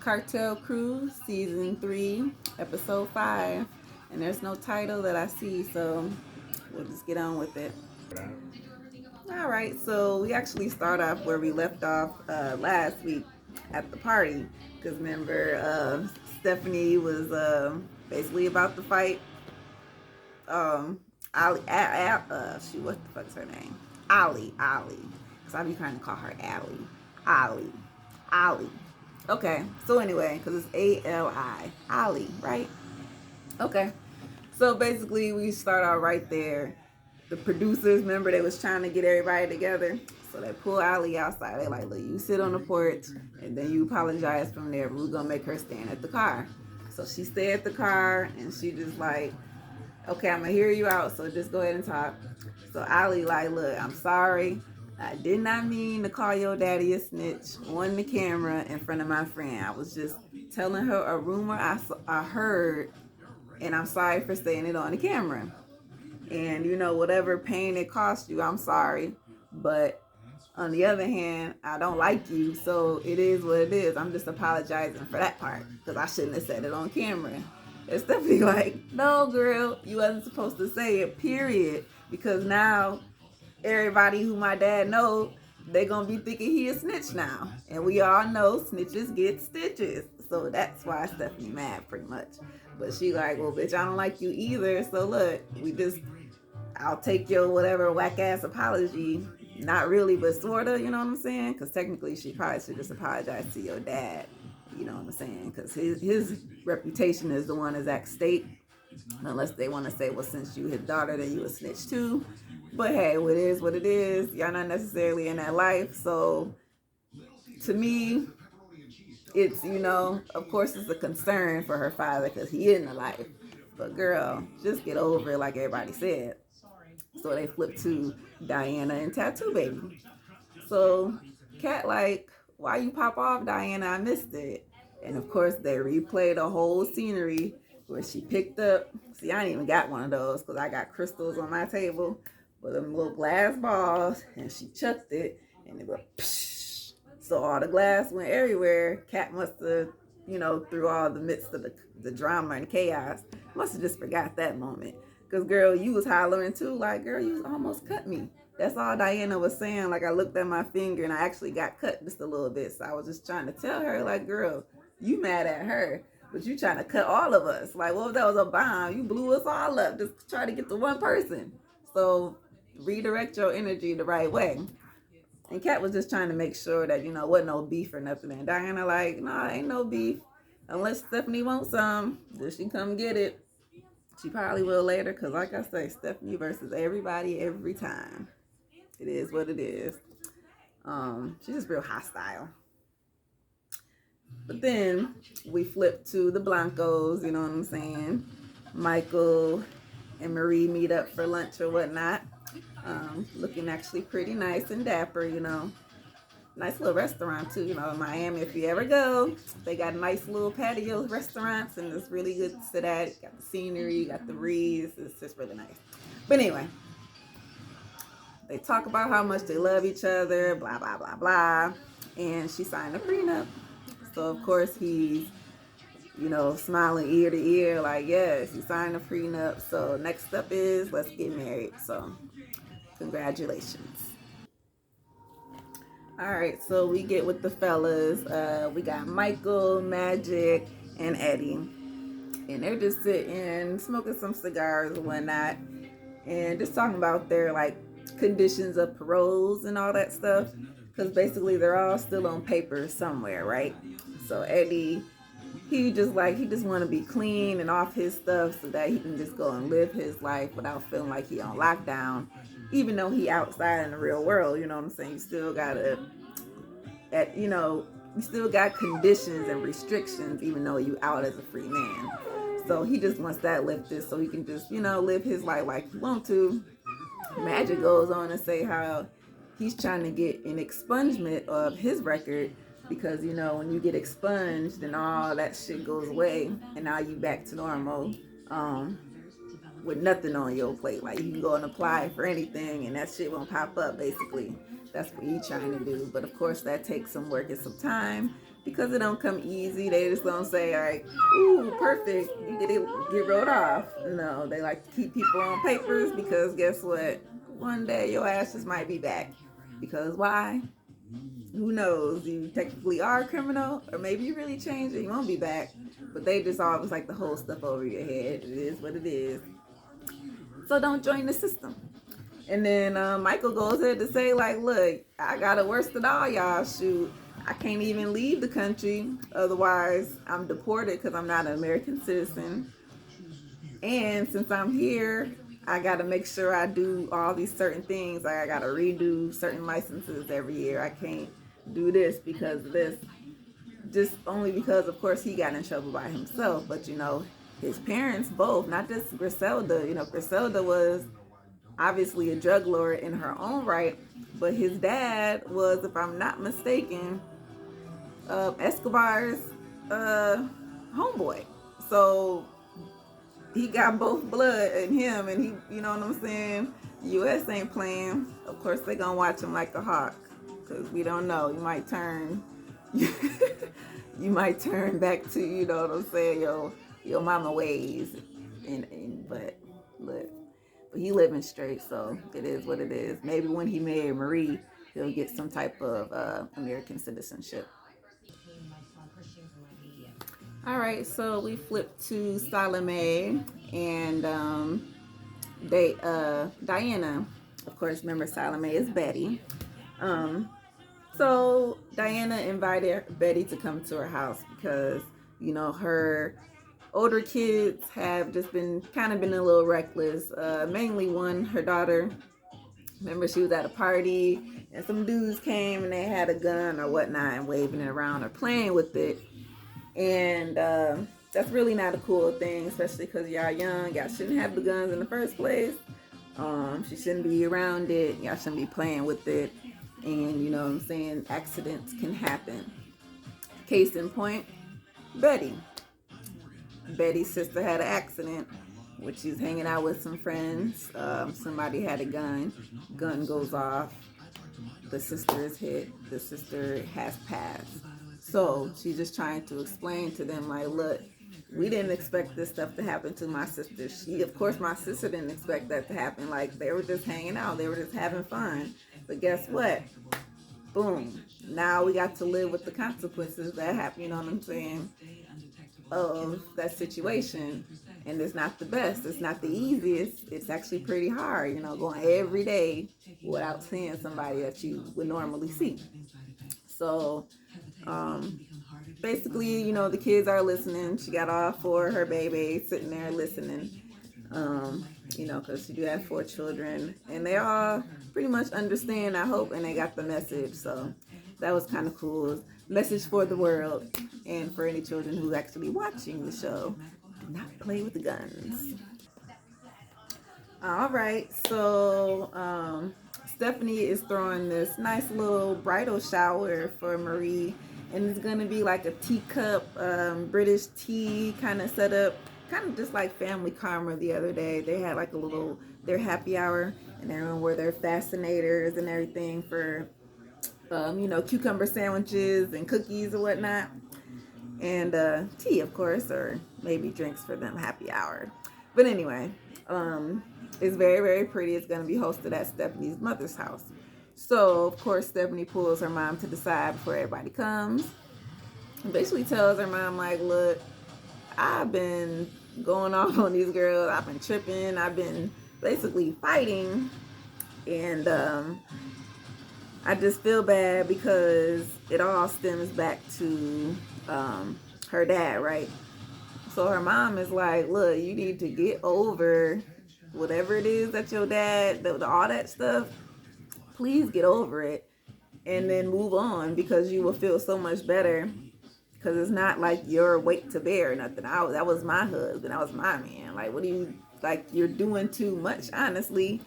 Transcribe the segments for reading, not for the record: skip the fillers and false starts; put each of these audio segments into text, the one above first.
Cartel Crew, Season 3, Episode 5. And there's no title that I see, so we'll just get on with it. All right, so we actually start off where we left off last week at the party. Because remember, Stephanie was basically about to fight Ali. What the fuck's her name? Ali. Because I be trying to call her Ali. Okay, so anyway, because it's Ali. Ali, right? Okay. So basically, we start out right there. The producers, remember, they was trying to get everybody together. So they pull Ali outside. They like, look, you sit on the porch, and then you apologize from there. But we're going to make her stand at the car. So she stayed at the car, and she just like, okay, I'm going to hear you out, so just go ahead and talk. So Ali like, look, I'm sorry. I did not mean to call your daddy a snitch on the camera in front of my friend. I was just telling her a rumor I heard, and I'm sorry for saying it on the camera. And, you know, whatever pain it cost you, I'm sorry. But on the other hand, I don't like you, so it is what it is. I'm just apologizing for that part because I shouldn't have said it on camera. And Stephanie like, no, girl, you wasn't supposed to say it, period. Because now everybody who my dad knows, they going to be thinking he a snitch now. And we all know snitches get stitches. So that's why Stephanie mad pretty much. But she like, well, bitch, I don't like you either. So look, I'll take your whatever whack ass apology. Not really, but sorta, you know what I'm saying? Because technically she probably should just apologize to your dad. You know what I'm saying? Because his reputation is the one that's at stake. Unless they want to say, well, since you his daughter, then you a snitch too. But hey, it is what it is. Y'all not necessarily in that life. So to me, it's, you know, of course it's a concern for her father because he in the life. But girl, just get over it like everybody said. So they flip to Diana and Tattoo Baby. So Kat like, why you pop off, Diana? I missed it. And of course they replay the whole scenery where she picked up. See, I ain't even got one of those because I got crystals on my table with them little glass balls, and she chucked it and it went psh. So all the glass went everywhere. Kat must have, you know, through all the midst of the drama and chaos, must have just forgot that moment. Because, girl, you was hollering too. Like, girl, you almost cut me. That's all Diana was saying. Like, I looked at my finger and I actually got cut just a little bit. So I was just trying to tell her, like, girl, you mad at her, but you trying to cut all of us. Like, well, if that was a bomb, you blew us all up. Just try to get to one person. So redirect your energy the right way. And Kat was just trying to make sure that, you know, wasn't no beef or nothing. And Diana like, nah, ain't no beef. Unless Stephanie wants some, then she come get it. She probably will later because, like I say, Stephanie versus everybody every time. It is what it is. She's just real hostile. But then we flip to the Blancos, you know what I'm saying? Michael and Marie meet up for lunch or whatnot. Looking actually pretty nice and dapper, you know. Nice little restaurant too, you know, in Miami. If you ever go, they got nice little patio restaurants, and it's really good to sit at. Got the scenery, got the breeze. It's just really nice. But anyway, they talk about how much they love each other, blah blah blah blah, and she signed a prenup. So of course he's, you know, smiling ear to ear, like, yes, he signed a prenup. So next step is let's get married. So congratulations. All right, so we get with the fellas. We got Michael, Magic, and Eddie. And they're just sitting, smoking some cigars and whatnot. And just talking about their, like, conditions of paroles and all that stuff. Because basically they're all still on paper somewhere, right? So Eddie, he just want to be clean and off his stuff so that he can just go and live his life without feeling like he on lockdown. Even though he outside in the real world, you know what I'm saying? You still gotta, you still got conditions and restrictions even though you out as a free man. So he just wants that lifted so he can just, you know, live his life like he wants to. Magic goes on to say how he's trying to get an expungement of his record because, you know, when you get expunged and all that shit goes away and now you back to normal. With nothing on your plate. Like, you can go and apply for anything and that shit won't pop up, basically. That's what he's trying to do. But of course that takes some work and some time because it don't come easy. They just don't say, all right, ooh, perfect, you get wrote off. No, they like to keep people on papers because guess what? One day your ass just might be back. Because why? Who knows? You technically are a criminal, or maybe you really changed and you won't be back. But they just always like to hold stuff over your head. It is what it is. So don't join the system. And then Michael goes ahead to say, like, look, I got it worse than all y'all. Shoot, I can't even leave the country. Otherwise, I'm deported because I'm not an American citizen. And since I'm here, I got to make sure I do all these certain things. Like I got to redo certain licenses every year. I can't do this because of this. Just only because, of course, he got in trouble by himself. But, you know, his parents both, not just Griselda. You know, Griselda was obviously a drug lord in her own right. But his dad was, if I'm not mistaken, Escobar's homeboy. So he got both blood in him, and he, you know what I'm saying? U.S. ain't playing. Of course, they gonna watch him like a hawk, cause we don't know. You might turn, you might turn back to, you know what I'm saying, your mama ways, but look, but he living straight, so it is what it is. Maybe when he married Marie, he'll get some type of American citizenship. All right, so we flip to Salome and Diana. Of course, remember Salome is Betty. So Diana invited Betty to come to her house because, you know, her older kids have just been a little reckless. Mainly one, her daughter. Remember, she was at a party and some dudes came and they had a gun or whatnot and waving it around or playing with it. And that's really not a cool thing, especially because y'all young. Y'all shouldn't have the guns in the first place. She shouldn't be around it. Y'all shouldn't be playing with it. And you know what I'm saying? Accidents can happen. Case in point, Betty. Betty's sister had an accident when she's hanging out with some friends. Somebody had a gun. Gun goes off. The sister is hit. The sister has passed. So she's just trying to explain to them, like, look, we didn't expect this stuff to happen to my sister. Of course, my sister didn't expect that to happen. Like, they were just hanging out. They were just having fun. But guess what? Boom. Now we got to live with the consequences that happen, you know what I'm saying, of that situation. And it's not the best. It's not the easiest. It's actually pretty hard, you know, going every day without seeing somebody that you would normally see. So, basically, you know, the kids are listening. She got all four of her babies sitting there listening, you know, because she do have 4 children. And they all pretty much understand, I hope, and they got the message. So that was kind of cool. Message for the world and for any children who's actually watching the show. Do not play with the guns. All right, so Stephanie is throwing this nice little bridal shower for Marie, and it's gonna be like a teacup, British tea kind of setup, kind of just like Family Karma the other day. They had like their happy hour, and everyone wore their fascinators and everything for, you know, cucumber sandwiches and cookies and whatnot, and tea, of course, or maybe drinks for them happy hour. But anyway, it's very, very pretty. It's going to be hosted at Stephanie's mother's house. So, of course, Stephanie pulls her mom to the side before everybody comes. And basically tells her mom, like, look, I've been going off on these girls. I've been tripping. I've been basically fighting. And I just feel bad because it all stems back to her dad, right? So her mom is like, look, you need to get over whatever it is that your dad, all that stuff, please get over it and then move on, because you will feel so much better, because it's not like your weight to bear or nothing. That was my husband. That was my man. Like, what do you, like, you're doing too much, honestly.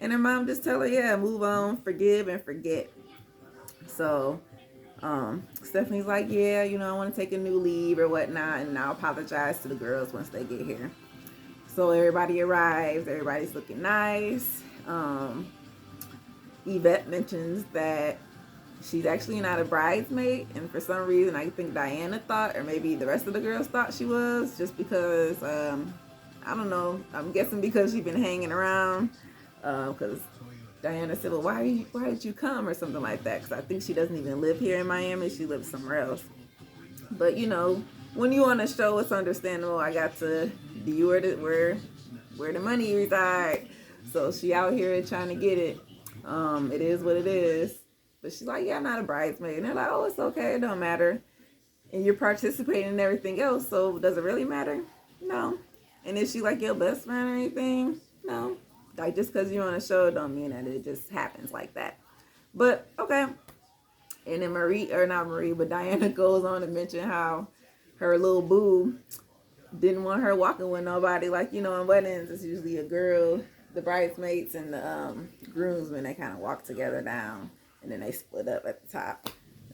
And her mom just tell her, yeah, move on, forgive and forget. So Stephanie's like, yeah, you know, I want to take a new leave or whatnot, and I'll apologize to the girls once they get here. So everybody arrives. Everybody's looking nice. Yvette mentions that She's actually not a bridesmaid, and for some reason I think Diana thought, or maybe the rest of the girls thought she was, just because, I don't know, I'm guessing because she's been hanging around, because Diana said, well, why did you come, or something like that, because I think she doesn't even live here in Miami, she lives somewhere else. But, you know, when you on a show, it's understandable. I got to be where the money reside, so she out here trying to get it. It is what it is. But she's like, yeah, I'm not a bridesmaid. And they're like, oh, it's okay, it don't matter. And you're participating in everything else, so does it really matter? No. And is she like your best friend or anything? No. Like, just because you're on a show don't mean that it just happens like that. But, okay. And then Diana goes on to mention how her little boo didn't want her walking with nobody. Like, you know, in weddings, it's usually a girl, the bridesmaids and the groomsmen, they kind of walk together down, and then they split up at the top.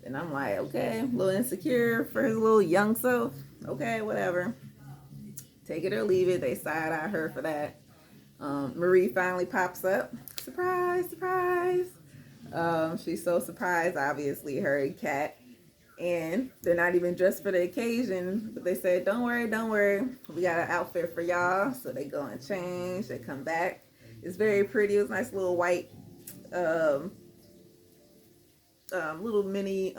And I'm like, okay, a little insecure for his little young self. Okay, whatever. Take it or leave it. They side-eye her for that. Marie finally pops up. Surprise, surprise. She's so surprised, obviously, her and Kat. And they're not even dressed for the occasion, but they said, don't worry, we got an outfit for y'all. So they go and change, they come back. It's very pretty. It was a nice little white, little mini,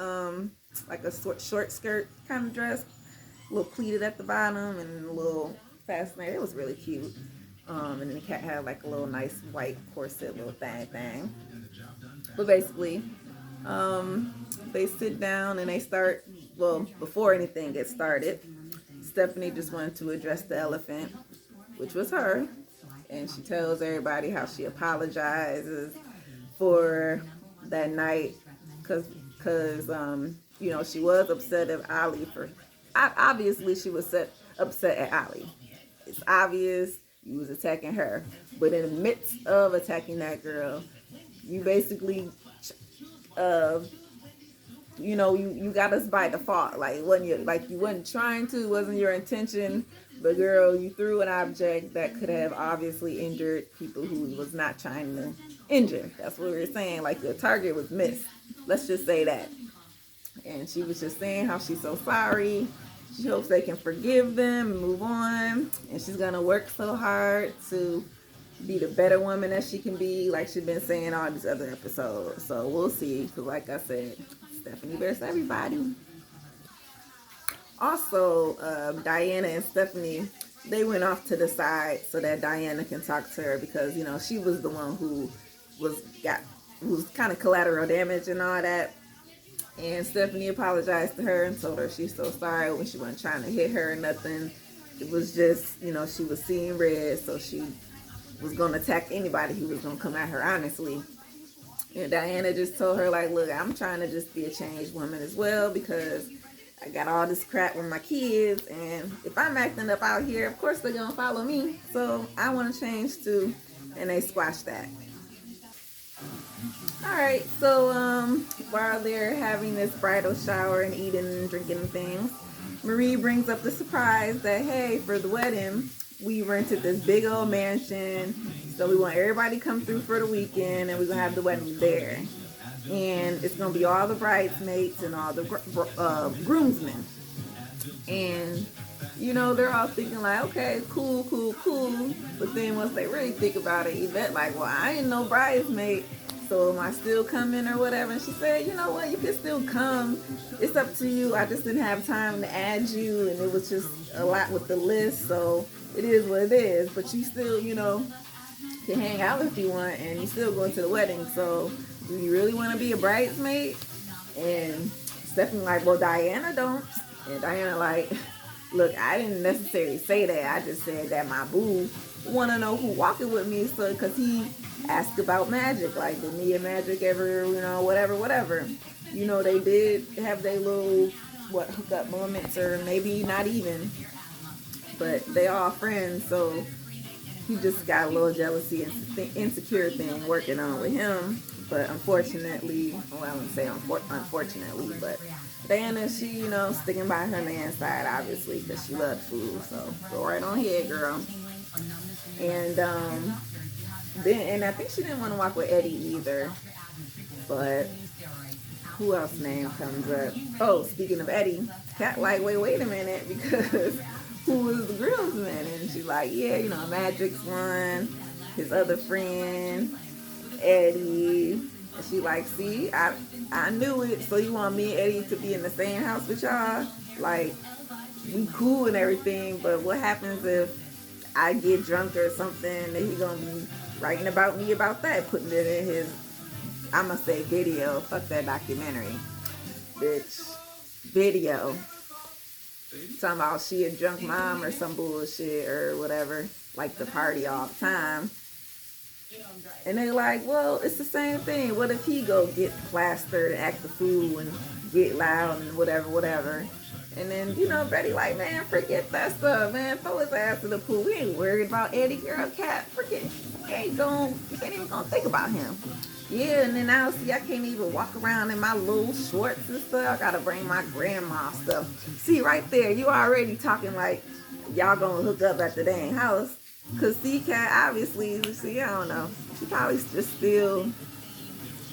like a short skirt kind of dress, a little pleated at the bottom and a little fascinating. It was really cute. And then the cat had like a little nice white corset little thing. But basically, they sit down and they start, well, before anything gets started, Stephanie just wanted to address the elephant, which was her. And she tells everybody how she apologizes for that night because you know, she was upset at Ali obviously she was upset at Ali. It's obvious you was attacking her. But in the midst of attacking that girl, you basically, you know, you got us by default. Like, you wasn't trying to, it wasn't your intention. But girl, you threw an object that could have obviously injured people who was not trying to injure. That's what we were saying. Like, the target was missed. Let's just say that. And she was just saying how she's so sorry. She hopes they can forgive them and move on. And she's going to work so hard to be the better woman that she can be, like she's been saying all these other episodes. So we'll see. Because like I said, Stephanie versus everybody. Also, Diana and Stephanie, they went off to the side so that Diana can talk to her because, you know, she was the one who was kind of collateral damage and all that. And Stephanie apologized to her and told her she's so sorry when she wasn't trying to hit her or nothing. It was just, you know, she was seeing red, so she was going to attack anybody who was going to come at her, honestly. And Diana just told her, like, look, I'm trying to just be a changed woman as well because I got all this crap with my kids, and if I'm acting up out here, of course they're going to follow me. So I want to change too, and they squashed that. Alright, so while they're having this bridal shower and eating and drinking and things, Marie brings up the surprise that, hey, for the wedding, we rented this big old mansion, so we want everybody to come through for the weekend, and we're going to have the wedding there. And it's going to be all the bridesmaids and all the groomsmen. And, you know, they're all thinking like, okay, cool. But then once they really think about it, Yvette like, well, I ain't no bridesmaid, so am I still coming or whatever? And she said, you know what, you can still come. It's up to you. I just didn't have time to add you, and it was just a lot with the list, so it is what it is. But you still, you know, can hang out if you want, and you still going to the wedding, so do you really want to be a bridesmaid? And Stephanie like, well, Diana don't. And Diana like, look, I didn't necessarily say that. I just said that my boo want to know who walking with me, so because he asked about magic, like, did me and Magic ever, you know, whatever. You know, they did have their little, hookup moments, or maybe not even. But they all friends, so he just got a little jealousy and insecure thing working on with him. But unfortunately, well, I wouldn't say unfortunately, but Diana, she, you know, sticking by her man's side, obviously, because she loved food. So go right on ahead, girl. And then I think she didn't want to walk with Eddie either. But who else name comes up? Oh, speaking of Eddie, Kat like, wait a minute, because who was the groomsman? And she's like, yeah, you know, Magic's one, his other friend, Eddie. And she like, see, I knew it. So you want me and Eddie to be in the same house with y'all? Like, we cool and everything, but what happens if I get drunk or something and he gonna be writing about me about that, putting it in his, I'm gonna say video, fuck that documentary, bitch, video, talking about she a drunk mom or some bullshit or whatever, like to party all the time. And they like, well, it's the same thing. What if he go get plastered and act the fool and get loud and whatever. And then, you know, Betty like, man, forget that stuff, man. Throw his ass to the pool. We ain't worried about Eddie, girl, Cat. Forget it. You ain't even gonna think about him. Yeah, and then now, see, I can't even walk around in my little shorts and stuff. I gotta bring my grandma stuff. See, right there, you already talking like y'all gonna hook up at the dang house. Cause see, Cat, obviously, see, I don't know. She probably just still,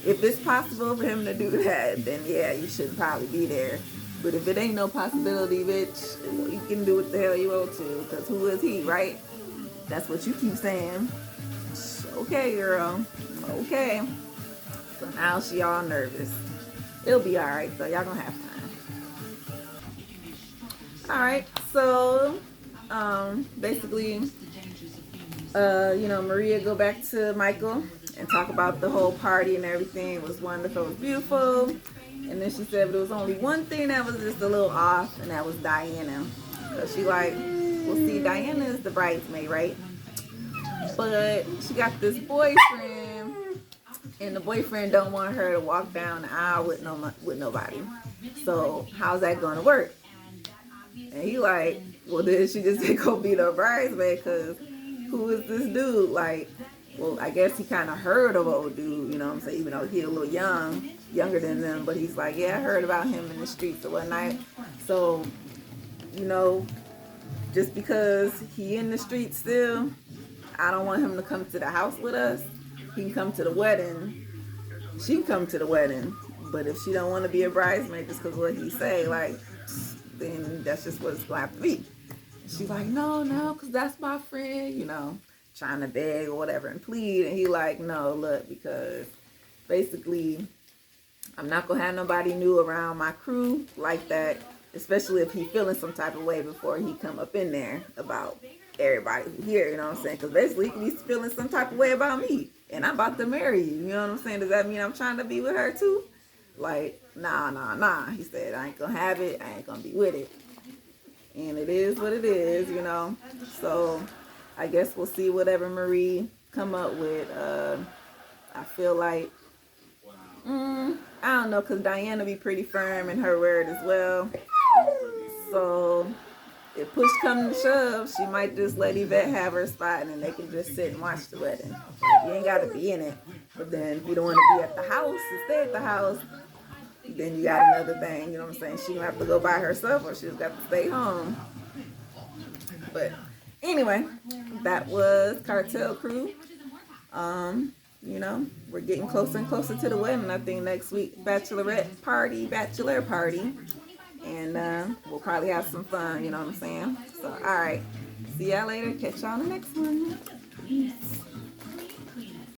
if it's possible for him to do that, then yeah, you should probably be there. But if it ain't no possibility, bitch, you can do what the hell you want to. Cause who is he, right? That's what you keep saying. Okay, girl. Okay. So now she all nervous. It'll be all right, though. Y'all gonna have fun. All right. So, basically, you know, Maria go back to Michael and talk about the whole party and everything. It was wonderful. It was beautiful. And then she said, but there was only one thing that was just a little off, and that was Diana. So she like, well, see, Diana is the bridesmaid, right? But she got this boyfriend, and the boyfriend don't want her to walk down the aisle with nobody. So how's that going to work? And he like, well, then she just go be the bridesmaid, because who is this dude? Like, well, I guess he kind of heard of old dude, you know what I'm saying? Even though he's a little younger than them, but he's like, yeah, I heard about him in the streets or whatnot. So, you know, just because he in the streets still, I don't want him to come to the house with us. He can come to the wedding. She can come to the wedding. But if she don't want to be a bridesmaid just because what he say, like, then that's just what it's going to have to be. She's like, no, because that's my friend, you know, trying to beg or whatever and plead. And he like, no, look, because basically I'm not going to have nobody new around my crew like that, especially if he feeling some type of way before he come up in there about everybody here, you know what I'm saying? Because basically he's feeling some type of way about me, and I'm about to marry you, you know what I'm saying? Does that mean I'm trying to be with her too? Like, nah. He said, I ain't going to have it. I ain't going to be with it. And it is what it is, you know? So I guess we'll see whatever Marie come up with. I feel like, I don't know, because Diana be pretty firm in her word as well. So if push comes to shove, she might just let Yvette have her spot, and then they can just sit and watch the wedding. Like, you ain't got to be in it. But then if you don't want to be at the house and stay at the house, then you got another thing, you know what I'm saying? She gonna have to go by herself, or she's got to stay home. But anyway, that was Cartel Crew. You know, we're getting closer and closer to the wedding. I think next week, bachelor party. And we'll probably have some fun, you know what I'm saying? So, all right. See y'all later. Catch y'all on the next one. Peace.